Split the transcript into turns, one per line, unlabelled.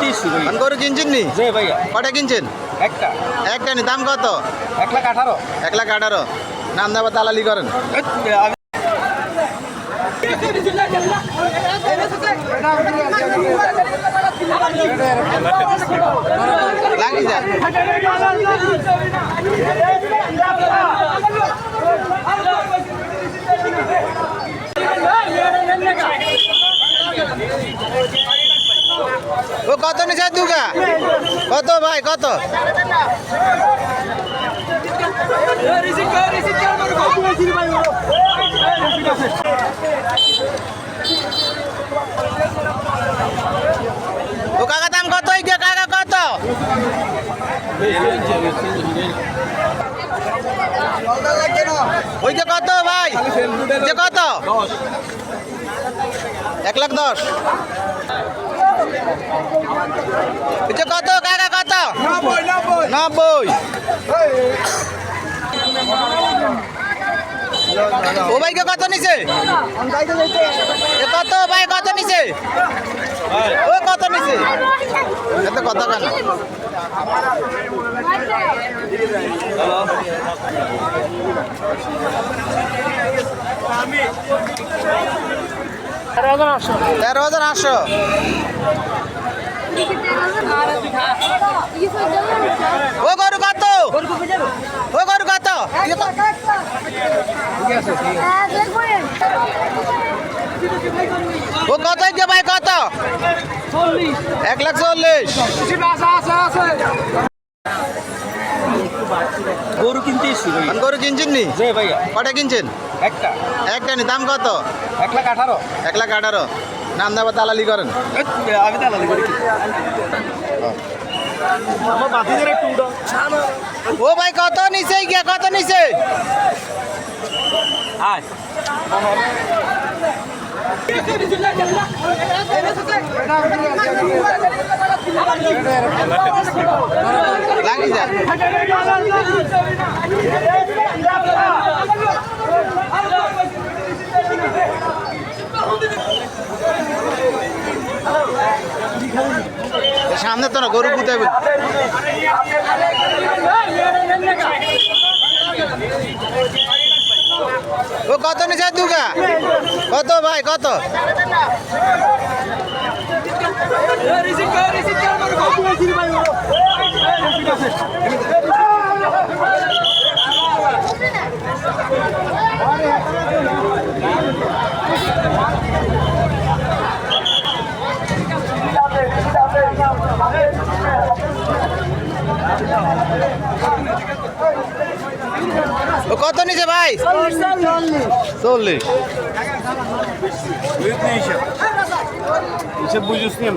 কিনতেছি ভাই।
গরু কিনছেন নি?
জি ভাইয়া।
কটা কিনছেন?
একটা
একটা নি, দাম কত?
1,18,000।
1,18,000। নাম দাবা দালালি করেন? লাগি যা। ও কত নিছে দুগা? কত ভাই কত? ও কাকা দাম কত হইছে কাকা কত? ওইটা কত ভাই? যে কত? 1,10,000। এটা কত কাকা কত? 90। ও ভাইকে কত নিছে? কত ভাই কত নিছে? ও কত নিছে? এত কথা কেন? $13,800। ও গরু কত? ও গরু কত? ও কত হইছে ভাই কত? 1,40,000।
গরু কিনতেছি ভাই।
গরু কিনছেন নি?
জি ভাইয়া।
কটা কিনছেন?
একটা
একটা নি, দাম কত?
1,18,000।
1,18,000। নাম দাবা দালালি করেন?
আমি দালালি করি কি? আমার বাতিদের একটু উড়াও।
ও ভাই কত নিছে গিয়া কত নিছে?
আয়
লাগি যা। সামনে তো না গরু পুঁতে। ও কত নিছে দুগা? কত ভাই কত? ও কত নিছে ভাই? 40।
হিসেব বুঝিস নি।